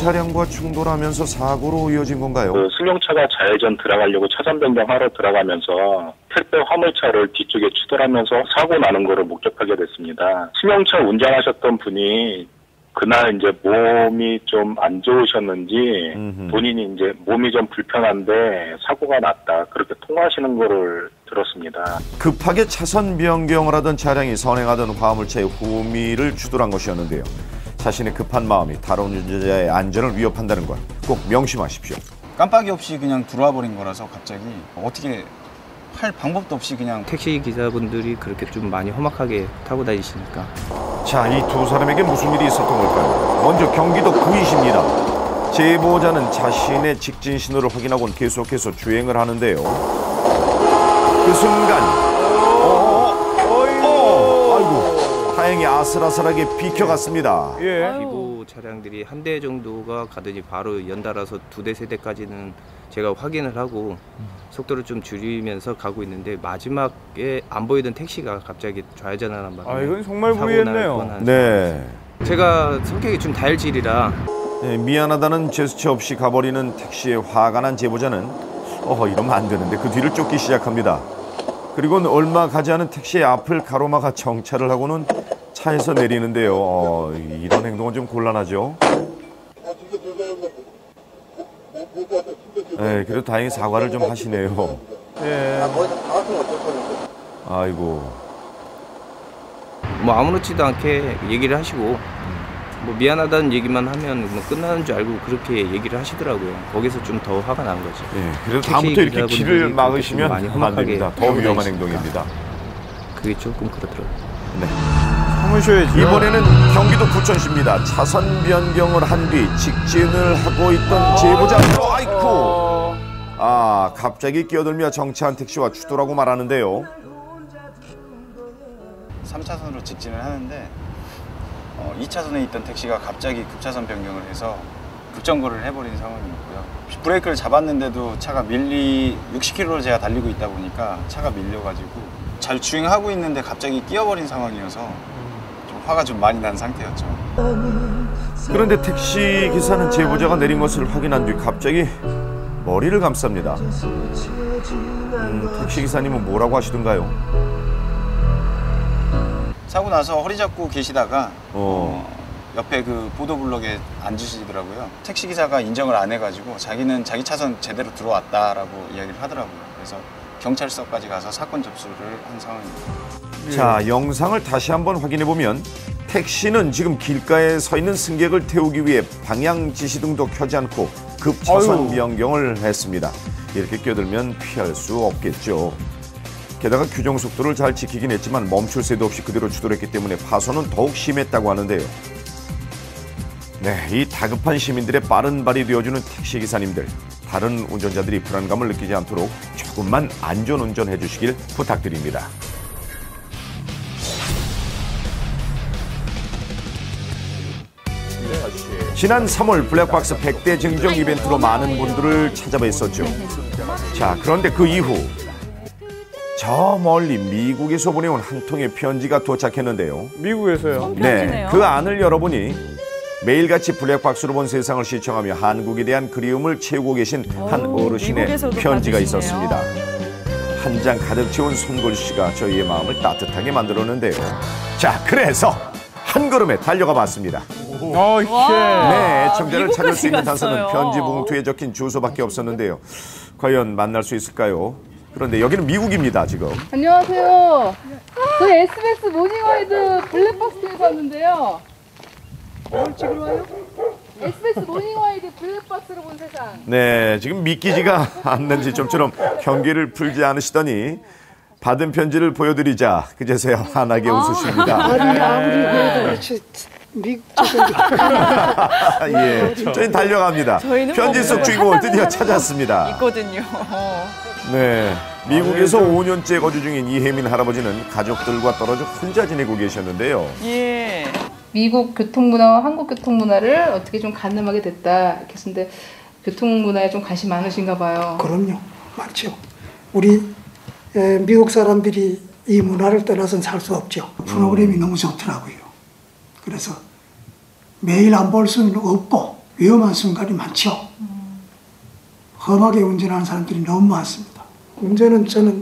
차량과 충돌하면서 사고로 이어진 건가요? 그 승용차가 좌회전 들어가려고 차선 변경하러 들어가면서 택배 화물차를 뒤쪽에 추돌하면서 사고 나는 거를 목격하게 됐습니다. 승용차 운전하셨던 분이 그날 이제 몸이 좀 안 좋으셨는지 본인이 이제 몸이 좀 불편한데 사고가 났다 그렇게 통화하시는 거를 들었습니다. 급하게 차선 변경을 하던 차량이 선행하던 화물차의 후미를 추돌한 것이었는데요. 자신의 급한 마음이 다른 운전자의 안전을 위협한다는 것 꼭 명심하십시오. 깜빡이 없이 그냥 들어와 버린 거라서 갑자기 어떻게 할 방법도 없이 그냥 택시 기사분들이 그렇게 좀 많이 험악하게 타고 다니시니까. 자, 이 두 사람에게 무슨 일이 있었던 걸까요? 먼저 경기도 구이시입니다. 제보자는 자신의 직진 신호를 확인하고는 계속해서 주행을 하는데요. 그 순간 아이고, 다행히 아슬아슬하게 비켜갔습니다. 비고 차량들이 한 대 정도가 가더니 바로 연달아서 두 대, 세 대까지는 제가 확인을 하고 속도를 좀 줄이면서 가고 있는데 마지막에 안 보이던 택시가 갑자기 좌회전하는 바람에 이건 정말 무리했네요. 네. 제가 성격이 좀 다혈질이라 네, 미안하다는 제스처 없이 가버리는 택시에 화가 난 제보자는 이러면 안 되는데 그 뒤를 쫓기 시작합니다. 그리고는 얼마 가지 않은 택시의 앞을 가로막아 정차를 하고는 차에서 내리는데요. 이런 행동은 좀 곤란하죠. 네, 그래도 다행히 사과를 좀 하시네요. 예. 아이고. 뭐 아무렇지도 않게 얘기를 하시고 뭐 미안하다는 얘기만 하면 뭐 끝나는 줄 알고 그렇게 얘기를 하시더라고요. 거기서 좀 더 화가 난 거지. 네, 그래도 다음부터 이렇게 길을 막으시면 안 됩니다. 더 위험한 행동입니다. 그게 조금 그렇더라고요. 네. 참으셔야죠. 이번에는 경기도 부천시입니다. 차선 변경을 한 뒤 직진을 하고 있던 제보자. 아이쿠. 갑자기 끼어들며 정차한 택시와 추돌하고 말하는데요. 3차선으로 직진을 하는데 2차선에 있던 택시가 갑자기 급차선 변경을 해서 급정거를 해버린 상황이었고요. 브레이크를 잡았는데도 차가 60km를 제가 달리고 있다 보니까 차가 밀려가지고 잘 주행하고 있는데 갑자기 끼어버린 상황이어서 좀 화가 좀 많이 난 상태였죠. 그런데 택시 기사는 제보자가 내린 것을 확인한 뒤 갑자기 머리를 감쌉니다. 택시 기사님은 뭐라고 하시던가요? 사고 나서 허리 잡고 계시다가 옆에 그 보도블럭에 앉으시더라고요. 택시기사가 인정을 안 해가지고 자기는 자기 차선 제대로 들어왔다라고 이야기를 하더라고요. 그래서 경찰서까지 가서 사건 접수를 한 상황입니다. 자, 영상을 다시 한번 확인해보면 택시는 지금 길가에 서 있는 승객을 태우기 위해 방향 지시등도 켜지 않고 급차선 변경을 했습니다. 이렇게 끼어들면 피할 수 없겠죠. 게다가 규정 속도를 잘 지키긴 했지만 멈출 새도 없이 그대로 추돌했기 때문에 파손은 더욱 심했다고 하는데요. 네, 이 다급한 시민들의 빠른 발이 되어주는 택시기사님들, 다른 운전자들이 불안감을 느끼지 않도록 조금만 안전운전해 주시길 부탁드립니다. 지난 3월 블랙박스 100대 증정 이벤트로 많은 분들을 찾아뵀었죠. 자, 그런데 그 이후 저 멀리 미국에서 보내온 한 통의 편지가 도착했는데요. 미국에서요? 네, 그 안을 열어보니 매일같이 블랙박스로 본 세상을 시청하며 한국에 대한 그리움을 채우고 계신 한 어르신의 편지가 있었습니다. 한 장 가득 채운 손글씨가 저희의 마음을 따뜻하게 만들었는데요. 자, 그래서 한 걸음에 달려가 봤습니다. 네, 애청자를 찾을 수 있는 단서는 편지 봉투에 적힌 주소밖에 없었는데요. 과연 만날 수 있을까요? 그런데 여기는 미국입니다, 지금. 안녕하세요. 저희 SBS 모닝와이드 블랙박스에서 왔는데요. 뭘 찍으러 와요? SBS 모닝와이드 블랙박스로 본 세상. 네, 지금 믿기지가 않는지 좀처럼 경계를 풀지 않으시더니 받은 편지를 보여드리자 그제서야 환하게 웃으십니다. 아무리 그래도 그렇지. 예, 저희는 달려갑니다. 편지 속 주인공을 드디어 찾았습니다. 있거든요. 네, 미국에서 5년째 거주 중인 이혜민 할아버지는 가족들과 떨어져 혼자 지내고 계셨는데요. 예. 미국 교통문화와 한국 교통문화를 어떻게 좀 가늠하게 됐다. 이렇게 했는데 교통문화에 좀 관심 많으신가 봐요. 그럼요. 많죠. 우리 미국 사람들이 이 문화를 떠나서는 살 수 없죠. 프로그램이 너무 좋더라고요. 그래서 매일 안 볼 수는 없고 위험한 순간이 많죠. 험하게 운전하는 사람들이 너무 많습니다. 운전은 저는